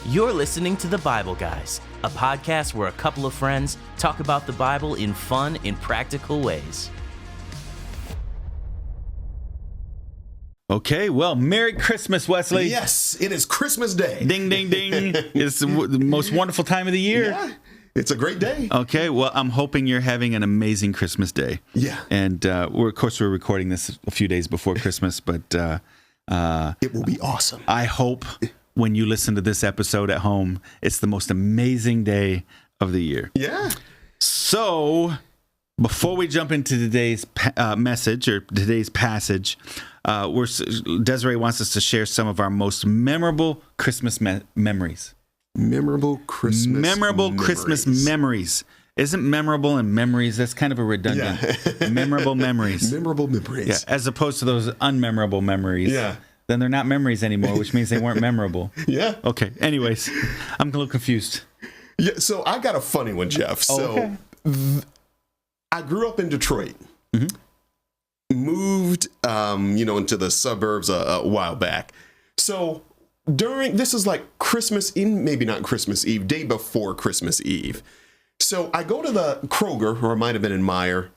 You're listening to The Bible Guys, a podcast where a couple of friends talk about the Bible in fun and practical ways. Okay, well, Merry Christmas, Wesley. Yes, it is Christmas Day. Ding, ding, ding. It's the most wonderful time of the year. Yeah, it's a great day. Okay, well, I'm hoping you're having an amazing Christmas day. Yeah. And, we're recording this a few days before Christmas, but It will be awesome. I hope when you listen to this episode at home, it's the most amazing day of the year. Yeah. So, before we jump into today's message or today's passage, Desiree wants us to share some of our most memorable Christmas memories. Memorable Christmas memories. Isn't memorable and memories? That's kind of a redundant. Yeah. Memorable memories. Memorable memories. Yeah, as opposed to those unmemorable memories. Yeah. Then they're not memories anymore, which means they weren't memorable. Yeah. Okay. Anyways, I'm a little confused. Yeah. So I got a funny one, Jeff. So I grew up in Detroit. Mm-hmm. Moved, into the suburbs a while back. So this is like Christmas maybe not Christmas Eve, day before Christmas Eve. So I go to the Kroger, or it might have been in Meijer,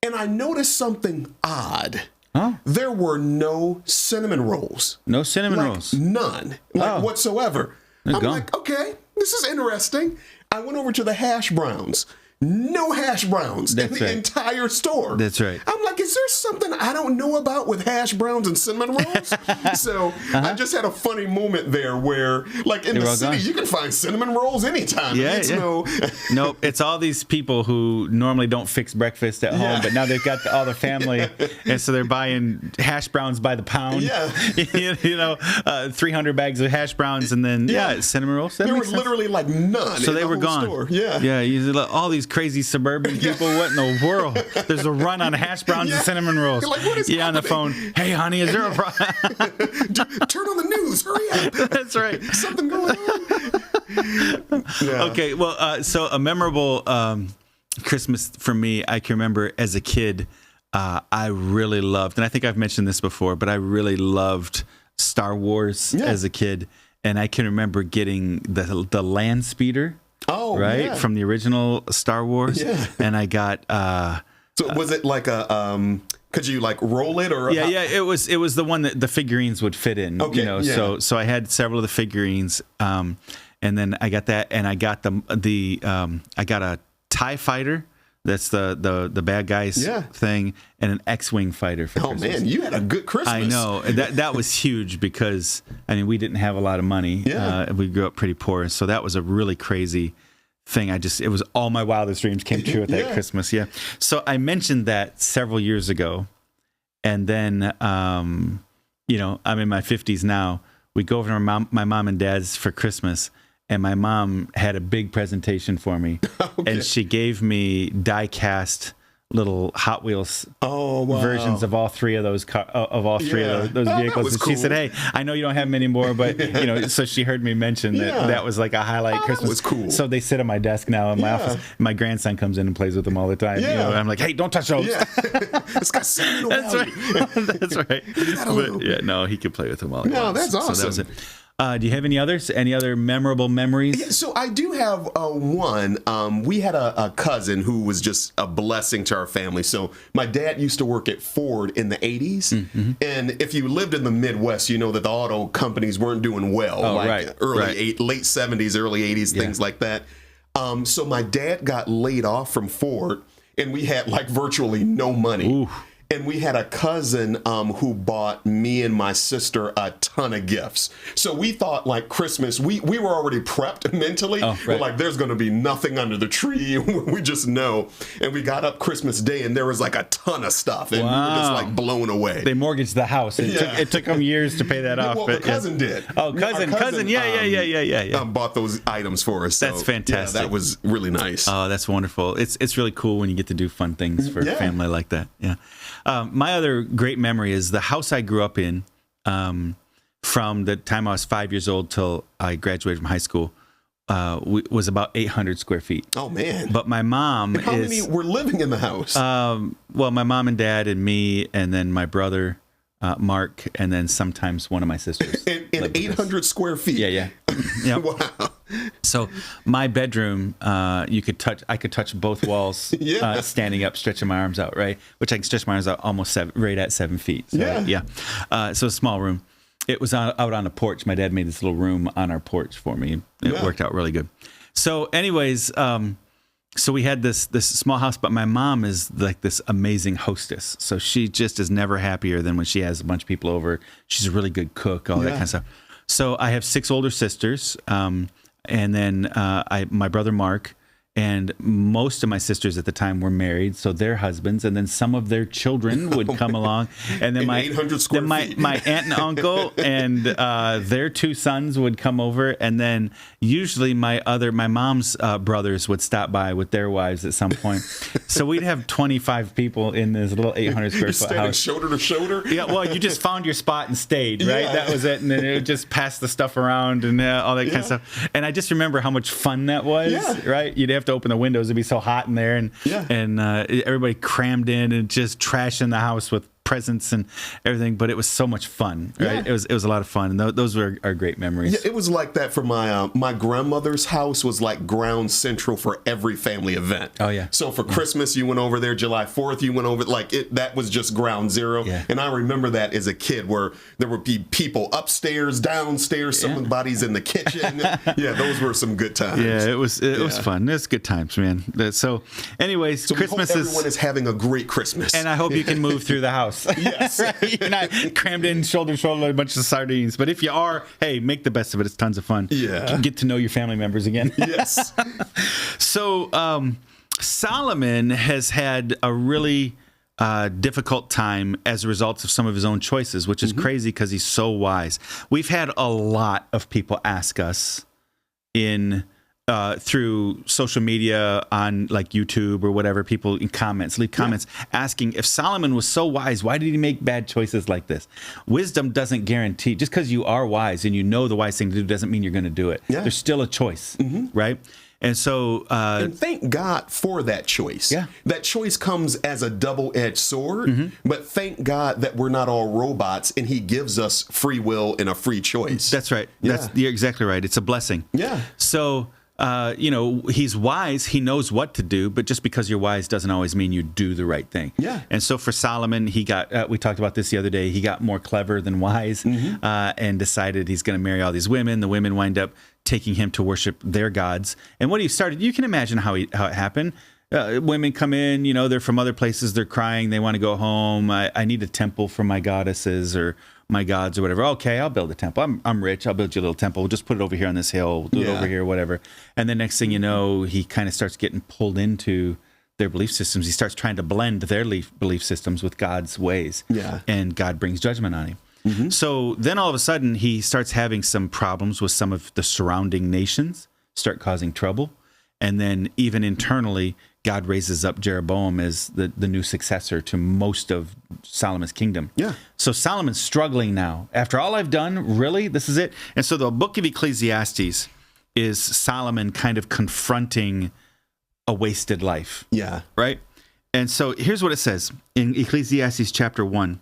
and I noticed something odd. Huh? There were no cinnamon rolls. No cinnamon rolls? None. Whatsoever. I'm like, okay, this is interesting. I went over to the hash browns. No hash browns in the entire store. That's right. I'm like, is there something I don't know about with hash browns and cinnamon rolls? So I just had a funny moment there where, like in the city, you can find cinnamon rolls anytime. Yeah, Nope, it's all these people who normally don't fix breakfast at home, but now they've got all the family, and so they're buying hash browns by the pound. Yeah. 300 bags of hash browns, and then cinnamon rolls. There was literally like none. So they were gone. Store. Yeah. Yeah. All these crazy suburban people. What in the world? There's a run on hash browns and cinnamon rolls. You're like, what is happening? On the phone. Hey, honey, is there a problem? Turn on the news. Hurry up. That's right. Something going on. Yeah. Okay. Well, so a memorable Christmas for me, I can remember as a kid, I really loved, and I think I've mentioned this before, but I really loved Star Wars as a kid. And I can remember getting the land speeder. Oh, right, yeah. from the original Star Wars, and I got. So was it like a? Could you like roll it or? Yeah. It was the one that the figurines would fit in. Okay. So I had several of the figurines, and then I got that, and I got I got a TIE fighter. That's the bad guys thing, and an X-wing fighter for Christmas. Man, you had a good Christmas. I know that was huge because we didn't have a lot of money. Yeah. We grew up pretty poor, so that was a really crazy thing. it was all my wildest dreams came true at that Christmas. Yeah. So I mentioned that several years ago, and then I'm in my 50s now. We go over to my mom and dad's for Christmas. And my mom had a big presentation for me, and she gave me die-cast little Hot Wheels versions of all three of those those vehicles. And she said, "Hey, I know you don't have them anymore, but So she heard me mention that was like a highlight Christmas. That was cool. So they sit on my desk now in my office. My grandson comes in and plays with them all the time. Yeah. And I'm like, "Hey, don't touch those." Yeah. It's got sentimental value. That's right. But, he could play with them all. That's awesome. So that was it. Do you have any others? Any other memorable memories? Yeah, so I do have one. We had a cousin who was just a blessing to our family. So my dad used to work at Ford in the 80s. Mm-hmm. And if you lived in the Midwest, you know that the auto companies weren't doing well. Late 70s, early 80s, things like that. So my dad got laid off from Ford, and we had like virtually no money. Ooh. And we had a cousin who bought me and my sister a ton of gifts. So we thought like Christmas, we were already prepped mentally. We're like, there's going to be nothing under the tree. We just know. And we got up Christmas Day and there was like a ton of stuff. And we were just like blown away. They mortgaged the house. It took them years to pay that off. Well, the cousin did. Oh, cousin. Yeah. Bought those items for us. So, that's fantastic. That was really nice. Oh, that's wonderful. It's really cool when you get to do fun things for family like that. Yeah. My other great memory is the house I grew up in from the time I was 5 years old till I graduated from high school was about 800 square feet. Oh, man. But my mom How many were living in the house? Well, my mom and dad and me and then my brother Mark, and then sometimes one of my sisters. In 800 square feet. Yeah. Yep. Wow. So my bedroom, I could touch both walls, Yeah. standing up, stretching my arms out, right? Which I can stretch my arms out almost right at 7 feet. So, Yeah. So a small room. It was out on a porch. My dad made this little room on our porch for me. It worked out really good. So anyways, so we had this small house, but my mom is like this amazing hostess. So she just is never happier than when she has a bunch of people over. She's a really good cook, all that kind of stuff. So I have 6 older sisters, and then my brother Mark, and most of my sisters at the time were married, so their husbands, and then some of their children would come along, and then my 800 square feet. my aunt and uncle and their 2 sons would come over, and then usually my mom's brothers would stop by with their wives at some point. So we'd have 25 people in this little 800 square foot house, shoulder to shoulder. Yeah, well, you just found your spot and stayed, right? Yeah. That was it, and then it would just pass the stuff around and all that kind of stuff. And I just remember how much fun that was, right? You'd have to open the windows; it'd be so hot in there, and everybody crammed in and just trashing the house with presents and everything. But it was so much fun, right? It was a lot of fun, and those were our great memories. Yeah, it was like that for my grandmother's house. Was like ground central for every family event. Oh yeah. So for Christmas, you went over there. July 4th, you went over. Like that was just ground zero. Yeah. And I remember that as a kid, where there would be people upstairs, downstairs, somebody's in the kitchen. Yeah, those were some good times. Yeah, it was fun. It was good times, man. So, anyways, Christmas we hope everyone is having a great Christmas, and I hope you can move through the house. Yes. Right? You're not crammed in shoulder to shoulder like a bunch of sardines. But if you are, hey, make the best of it. It's tons of fun. Yeah. Get to know your family members again. Yes. So Solomon has had a really difficult time as a result of some of his own choices, which is crazy because he's so wise. We've had a lot of people ask us through social media on like YouTube or whatever, people in comments, leave comments asking if Solomon was so wise, why did he make bad choices like this? Wisdom doesn't guarantee, just because you are wise and you know the wise thing to do doesn't mean you're going to do it. Yeah. There's still a choice, right? And so, and thank God for that choice. Yeah. That choice comes as a double-edged sword, but thank God that we're not all robots and he gives us free will and a free choice. That's right. Yeah. You're exactly right. It's a blessing. Yeah. So, he's wise. He knows what to do, but just because you're wise doesn't always mean you do the right thing. Yeah. And so for Solomon, he got, we talked about this the other day, he got more clever than wise, and decided he's going to marry all these women. The women wind up taking him to worship their gods. And what he started, you can imagine how it happened. Women come in, they're from other places, they're crying, they want to go home. I need a temple for my goddesses or my gods or whatever. Okay, I'll build a temple. I'm rich. I'll build you a little temple. We'll just put it over here on this hill. We'll do it over here, whatever. And the next thing you know, he kind of starts getting pulled into their belief systems. He starts trying to blend their belief systems with God's ways. Yeah. And God brings judgment on him. So then all of a sudden, he starts having some problems with some of the surrounding nations, start causing trouble. And then even internally, God raises up Jeroboam as the new successor to most of Solomon's kingdom. Yeah. So Solomon's struggling now. After all I've done, really? This is it? And so the book of Ecclesiastes is Solomon kind of confronting a wasted life. Yeah. Right? And so here's what it says in Ecclesiastes chapter 1.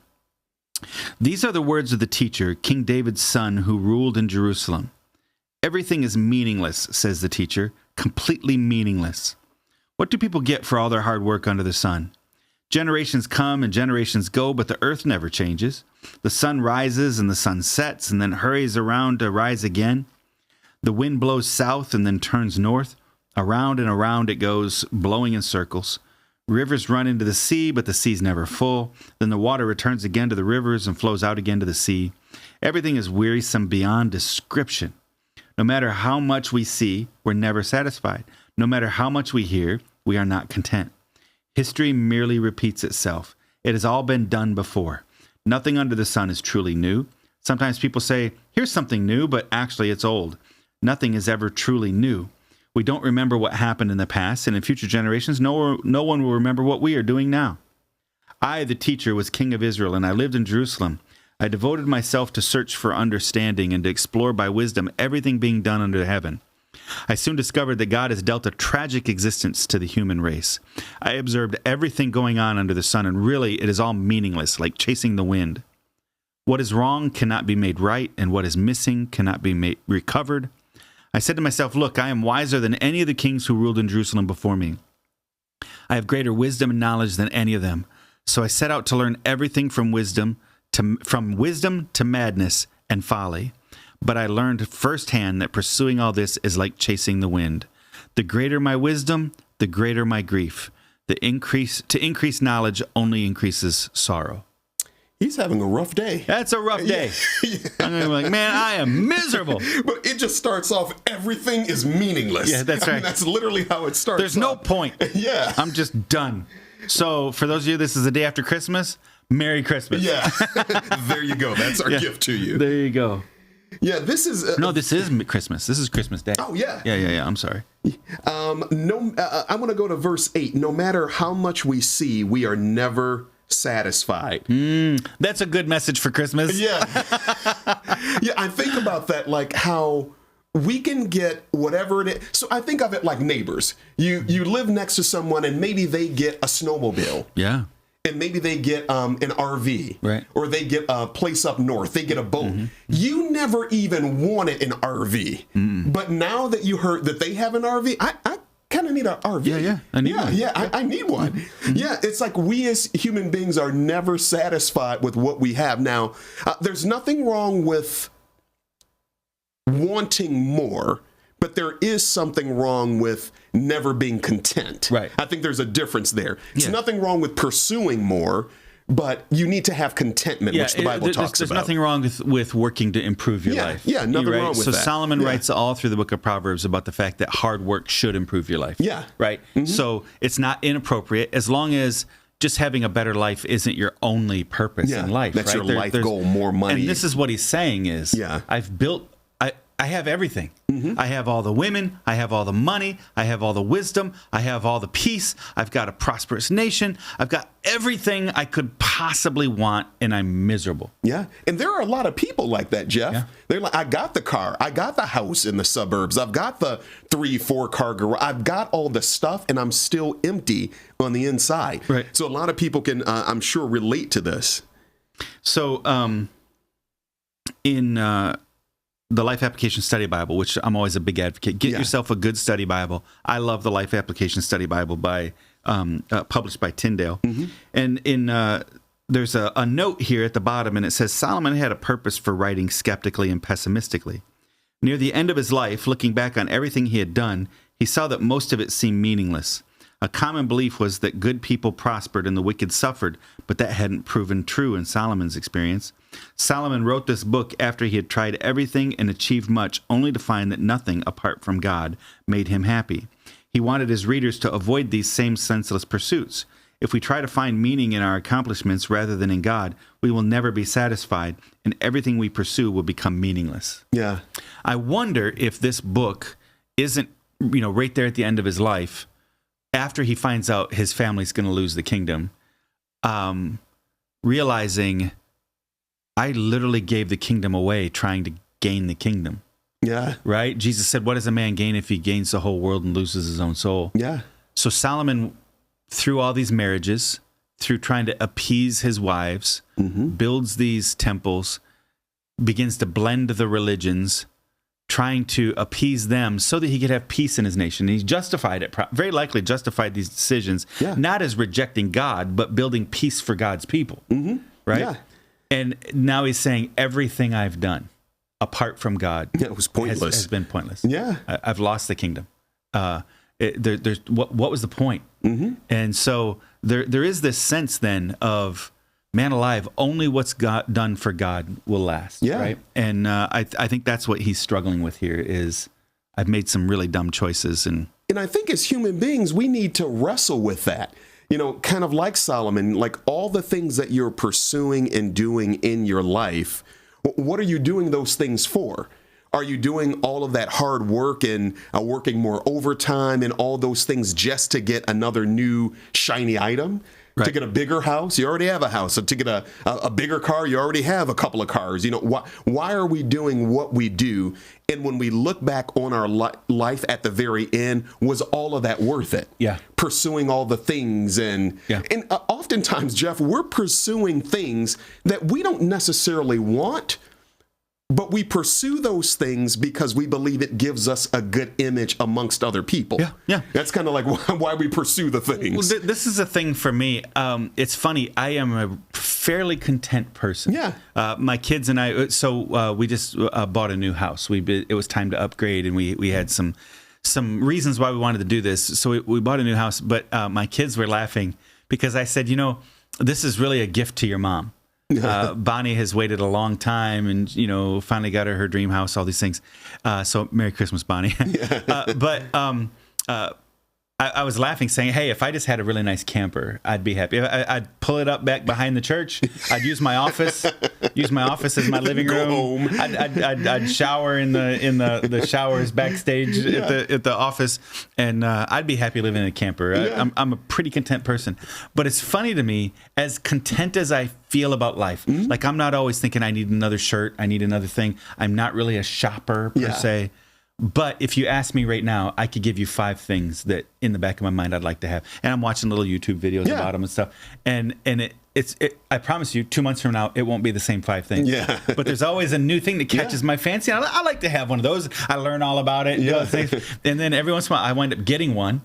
These are the words of the teacher, King David's son, who ruled in Jerusalem. Everything is meaningless, says the teacher, completely meaningless. What do people get for all their hard work under the sun? Generations come and generations go, but the earth never changes. The sun rises and the sun sets and then hurries around to rise again. The wind blows south and then turns north. Around and around it goes, blowing in circles. Rivers run into the sea, but the sea's never full. Then the water returns again to the rivers and flows out again to the sea. Everything is wearisome beyond description. No matter how much we see, we're never satisfied. No matter how much we hear, we are not content. History merely repeats itself. It has all been done before. Nothing under the sun is truly new. Sometimes people say, here's something new, but actually it's old. Nothing is ever truly new. We don't remember what happened in the past, and in future generations, no one will remember what we are doing now. I, the teacher, was king of Israel, and I lived in Jerusalem. I devoted myself to search for understanding and to explore by wisdom everything being done under heaven. I soon discovered that God has dealt a tragic existence to the human race. I observed everything going on under the sun, and really it is all meaningless, like chasing the wind. What is wrong cannot be made right, and what is missing cannot be recovered. I said to myself, look, I am wiser than any of the kings who ruled in Jerusalem before me. I have greater wisdom and knowledge than any of them. So I set out to learn everything from wisdom to madness and folly. But I learned firsthand that pursuing all this is like chasing the wind. The greater my wisdom, the greater my grief. To increase knowledge only increases sorrow. He's having a rough day. That's a rough day. Yeah. I'm gonna be like, man, I am miserable. But it just starts off, everything is meaningless. Yeah, that's right. I mean, that's literally how it starts. There's no point. Yeah. I'm just done. So for those of you, this is the day after Christmas. Merry Christmas. Yeah. There you go. That's our gift to you. There you go. Yeah, this is... No, this is Christmas. This is Christmas Day. Oh, yeah. Yeah. I'm sorry. I'm going to go to verse 8. No matter how much we see, we are never satisfied. That's a good message for Christmas. Yeah. Yeah, I think about that, like how we can get whatever it is. So I think of it like neighbors. You live next to someone and maybe they get a snowmobile. Yeah. And maybe they get an RV, right? Or they get a place up north. They get a boat. Mm-hmm. You never even wanted an RV, but now that you heard that they have an RV, I kind of need an RV. Yeah, I need one. Yeah, I need one. Mm-hmm. Yeah, it's like we as human beings are never satisfied with what we have. Now, there's nothing wrong with wanting more, but there is something wrong with never being content. Right. I think there's a difference there. It's nothing wrong with pursuing more, but you need to have contentment, which the Bible talks there's about. nothing wrong with working to improve your life. Yeah, nothing wrong with that. So Solomon writes all through the book of Proverbs about the fact that hard work should improve your life. Yeah. Right? Mm-hmm. So it's not inappropriate as long as just having a better life isn't your only purpose in life. That's right? your life goal, more money. And this is what he's saying is, I have everything. Mm-hmm. I have all the women. I have all the money. I have all the wisdom. I have all the peace. I've got a prosperous nation. I've got everything I could possibly want, and I'm miserable. Yeah. And there are a lot of people like that, Jeff. Yeah. They're like, I got the car. I got the house in the suburbs. I've got the 3-4 car garage. I've got all the stuff, and I'm still empty on the inside. Right. So a lot of people can, I'm sure, relate to this. So in the Life Application Study Bible, which I'm always a big advocate. Get yourself a good study Bible. I love the Life Application Study Bible published by Tyndale. Mm-hmm. And there's a note here at the bottom, and it says, Solomon had a purpose for writing skeptically and pessimistically. Near the end of his life, looking back on everything he had done, he saw that most of it seemed meaningless. A common belief was that good people prospered and the wicked suffered, but that hadn't proven true in Solomon's experience. Solomon wrote this book after he had tried everything and achieved much, only to find that nothing apart from God made him happy. He wanted his readers to avoid these same senseless pursuits. If we try to find meaning in our accomplishments rather than in God, we will never be satisfied, and everything we pursue will become meaningless. Yeah. I wonder if this book isn't, right there at the end of his life, after he finds out his family's going to lose the kingdom, realizing I literally gave the kingdom away trying to gain the kingdom. Yeah. Right? Jesus said, what does a man gain if he gains the whole world and loses his own soul? Yeah. So Solomon, through all these marriages, through trying to appease his wives, builds these temples, begins to blend the religions, trying to appease them so that he could have peace in his nation. And he justified it, very likely justified these decisions, not as rejecting God, but building peace for God's people. Mm-hmm. Right? Yeah. And now he's saying everything I've done apart from God it was pointless. Has been pointless. Yeah. I've lost the kingdom. There's what was the point? Mm-hmm. And so there is this sense then of, man alive, only what's done for God will last. Yeah. Right. And I think that's what he's struggling with here is I've made some really dumb choices. And I think as human beings, we need to wrestle with that. Kind of like Solomon, like all the things that you're pursuing and doing in your life, what are you doing those things for? Are you doing all of that hard work and working more overtime and all those things just to get another new shiny item? Right. To get a bigger house, you already have a house. So to get a bigger car, you already have a couple of cars. Why are we doing what we do? And when we look back on our life at the very end, was all of that worth it? Yeah. Pursuing all the things. And oftentimes, Jeff, we're pursuing things that we don't necessarily want, but we pursue those things because we believe it gives us a good image amongst other people. Yeah. That's kind of like why we pursue the things. Well, this is a thing for me. It's funny. I am a fairly content person. Yeah. My kids and I. So we just bought a new house. It was time to upgrade, and we had some reasons why we wanted to do this. So we bought a new house. But my kids were laughing because I said, this is really a gift to your mom. Bonnie has waited a long time and, finally got her dream house, all these things. So Merry Christmas, Bonnie. I was laughing saying, hey, if I just had a really nice camper, I'd be happy. I'd pull it up back behind the church. I'd use my office as my living room. Go home. I'd shower in the showers backstage at the office, and I'd be happy living in a camper. I'm a pretty content person. But it's funny to me, as content as I feel about life, like I'm not always thinking I need another shirt, I need another thing. I'm not really a shopper per se. But if you ask me right now, I could give you 5 things that in the back of my mind I'd like to have. And I'm watching little YouTube videos about them and stuff. And it's I promise you, 2 months from now, it won't be the same 5 things. Yeah. But there's always a new thing that catches my fancy. I like to have one of those. I learn all about it. And then every once in a while, I wind up getting one.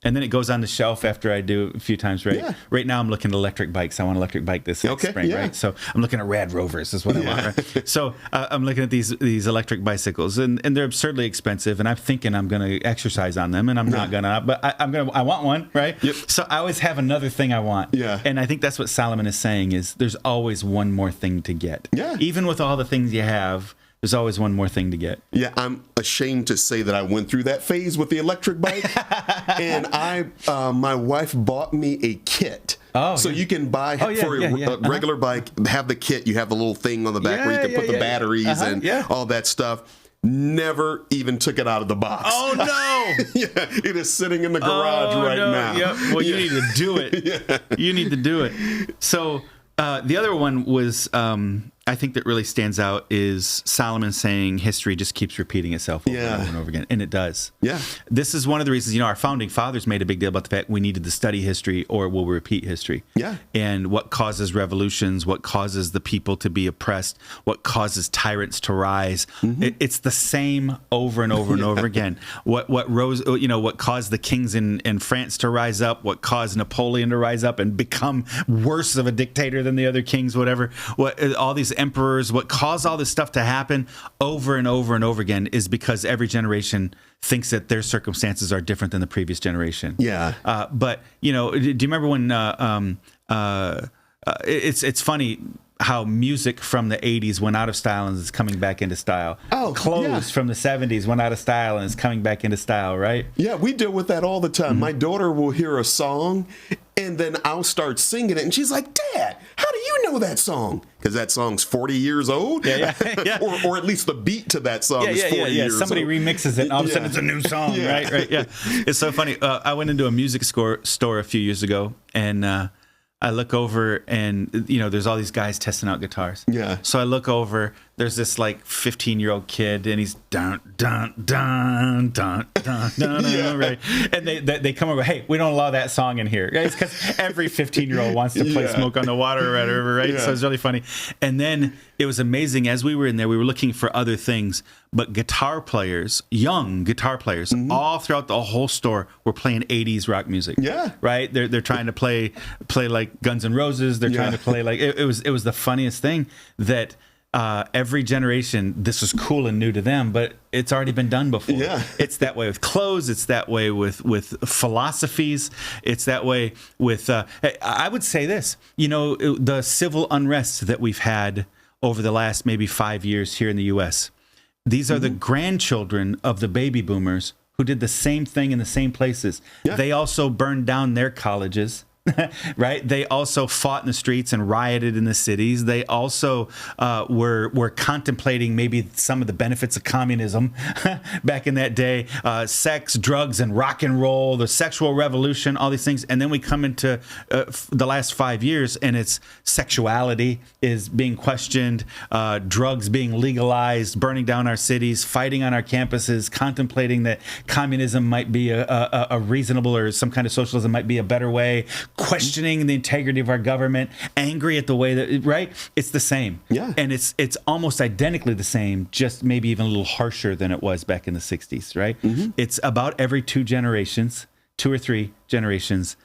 And then it goes on the shelf after I do a few times, right? Yeah. Right now, I'm looking at electric bikes. I want an electric bike this next spring, right? So I'm looking at Rad Rovers is what I want, right? So I'm looking at these electric bicycles, and they're absurdly expensive, and I'm thinking I'm going to exercise on them, and I'm not going to, but I want one, right? Yep. So I always have another thing I want. Yeah. And I think that's what Solomon is saying is there's always one more thing to get. Yeah. Even with all the things you have, there's always one more thing to get. Yeah, I'm ashamed to say that I went through that phase with the electric bike, and my wife bought me a kit. So you can buy for a regular bike, have the kit. You have the little thing on the back where you can put the batteries and all that stuff. Never even took it out of the box. Oh no! It is sitting in the garage now. Yep. Well, you need to do it. You need to do it. So the other one was. I think that really stands out is Solomon saying history just keeps repeating itself over and over again. And it does. Yeah. This is one of the reasons, our founding fathers made a big deal about the fact we needed to study history or we'll repeat history. Yeah. And what causes revolutions, what causes the people to be oppressed, what causes tyrants to rise. It's the same over and over and over again. What caused the kings in France to rise up, what caused Napoleon to rise up and become worse of a dictator than the other kings, whatever. All these emperors, what caused all this stuff to happen over and over and over again is because every generation thinks that their circumstances are different than the previous generation. Yeah. But do you remember when it's funny how music from the 80s went out of style and is coming back into style. Clothes from the 70s went out of style and is coming back into style, right? Yeah, we deal with that all the time. My daughter will hear a song and then I'll start singing it and she's like, Dad, how do you know that song? Because that song's 40 years old? or at least the beat to that song is 40 years old. Somebody remixes it and all of a sudden it's a new song, right? Yeah. It's so funny. I went into a music store a few years ago and I look over and, there's all these guys testing out guitars. Yeah. So I look over, there's this 15-year-old kid and he's dun, dun, dun, dun, dun, dun, right? And they come over, hey, we don't allow that song in here. It's because every 15-year-old wants to play Smoke on the Water or whatever, right? So it's really funny. And then it was amazing. As we were in there, we were looking for other things, but guitar players, young guitar players, all throughout the whole store were playing 80s rock music. Yeah. Right? They're trying to play like Guns N' Roses. They're trying to play like it was the funniest thing that every generation, this was cool and new to them, but it's already been done before. Yeah. It's that way with clothes. It's that way with philosophies. It's that way with, I would say this, the civil unrest that we've had over the last maybe 5 years here in the U.S. These are the grandchildren of the baby boomers who did the same thing in the same places. Yeah. They also burned down their colleges. Right? They also fought in the streets and rioted in the cities. They also were contemplating maybe some of the benefits of communism back in that day. Sex, drugs, and rock and roll, the sexual revolution, all these things. And then we come into the last 5 years and it's sexuality is being questioned, drugs being legalized, burning down our cities, fighting on our campuses, contemplating that communism might be a reasonable or some kind of socialism might be a better way. questioning the integrity of our government, angry at the way that, right? It's the same. Yeah. And it's almost identically the same, just maybe even a little harsher than it was back in the 60s, right? It's about every 2 or 3 generations,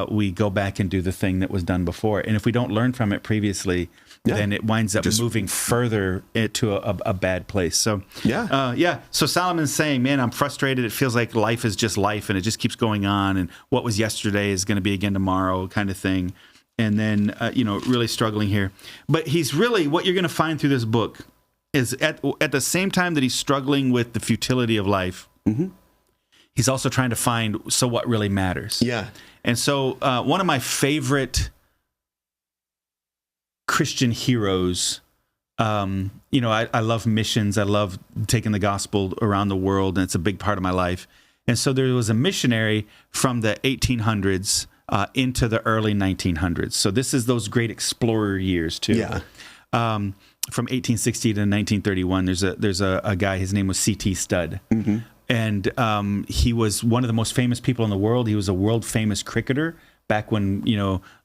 we go back and do the thing that was done before. And if we don't learn from it previously, then it winds up just moving further into a bad place. So, So Solomon's saying, man, I'm frustrated. It feels like life is just life and it just keeps going on. And what was yesterday is going to be again tomorrow kind of thing. And then, really struggling here. But he's really, what you're going to find through this book is at the same time that he's struggling with the futility of life, he's also trying to find, so what really matters? Yeah. And so one of my favorite Christian heroes, I love missions. I love taking the gospel around the world, and it's a big part of my life. And so there was a missionary from the 1800s into the early 1900s. So this is those great explorer years too. Yeah. From 1860 to 1931, there's a guy, his name was C.T. Studd. And he was one of the most famous people in the world. He was a world famous cricketer back when,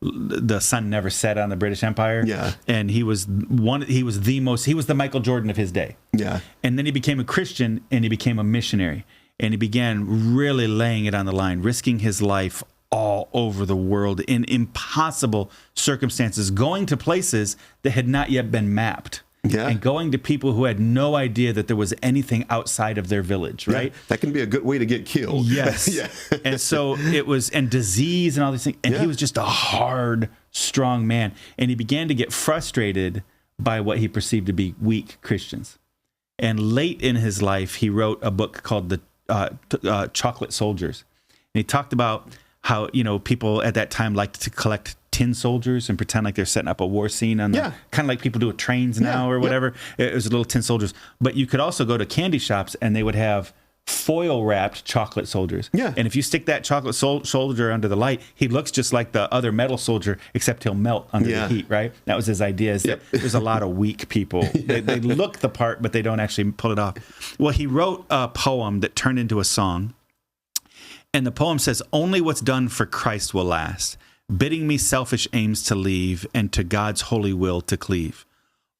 the sun never set on the British Empire. Yeah. And he was the Michael Jordan of his day. Yeah. And then he became a Christian and he became a missionary. And he began really laying it on the line, risking his life all over the world in impossible circumstances, going to places that had not yet been mapped. Yeah. And going to people who had no idea that there was anything outside of their village, right? Yeah, that can be a good way to get killed. Yes. Yeah. And so it was, and disease and all these things. And he was just a hard, strong man. And he began to get frustrated by what he perceived to be weak Christians. And late in his life, he wrote a book called The Chocolate Soldiers. And he talked about how, people at that time liked to collect tin soldiers and pretend like they're setting up a war scene on kind of like people do with trains now or whatever. It was little tin soldiers. But you could also go to candy shops and they would have foil wrapped chocolate soldiers. Yeah. And if you stick that chocolate soldier under the light, he looks just like the other metal soldier, except he'll melt under the heat, right? That was his idea, is that there's a lot of weak people. They look the part, but they don't actually pull it off. Well, he wrote a poem that turned into a song. And the poem says, "Only what's done for Christ will last, bidding me selfish aims to leave and to God's holy will to cleave.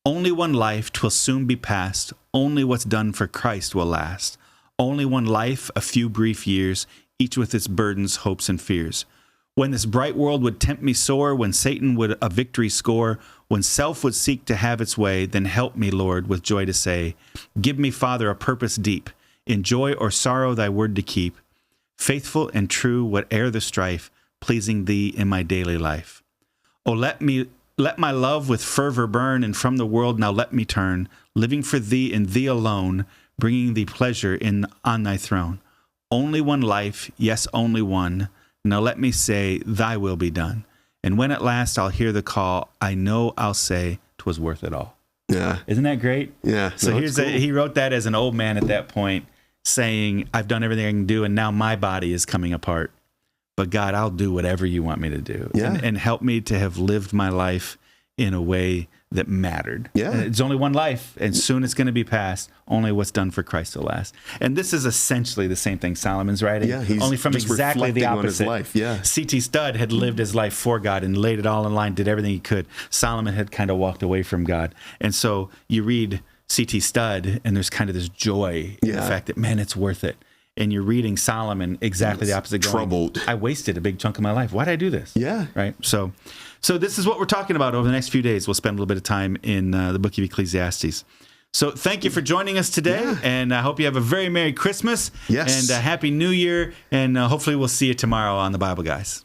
Only one life, 'twill soon be past, only what's done for Christ will last. Only one life, a few brief years, each with its burdens, hopes, and fears. When this bright world would tempt me sore, when Satan would a victory score, when self would seek to have its way, then help me, Lord, with joy to say, give me, Father, a purpose deep, in joy or sorrow thy word to keep, faithful and true, whate'er the strife, pleasing thee in my daily life. Oh, let my love with fervor burn, and from the world now let me turn, living for thee and thee alone, bringing thee pleasure on thy throne. Only one life, yes, only one. Now let me say, thy will be done. And when at last I'll hear the call, I know I'll say 'twas worth it all." Yeah. Isn't that great? Yeah. So he wrote that as an old man at that point, saying, I've done everything I can do, and now my body is coming apart. But God, I'll do whatever you want me to do. Yeah. And help me to have lived my life in a way that mattered. Yeah. And it's only one life, and soon it's going to be past. Only what's done for Christ will last. And this is essentially the same thing Solomon's writing, only from exactly the opposite. On his life. Yeah. C.T. Studd had lived his life for God and laid it all in line, did everything he could. Solomon had kind of walked away from God. And so you read C.T. Studd, and there's kind of this joy in the fact that, man, it's worth it. And you're reading Solomon, exactly the opposite. Troubled. I wasted a big chunk of my life. Why did I do this? Yeah. Right. So this is what we're talking about over the next few days. We'll spend a little bit of time in the book of Ecclesiastes. So thank you for joining us today. And I hope you have a very Merry Christmas. Yes. And a Happy New Year. And hopefully we'll see you tomorrow on the Bible Guys.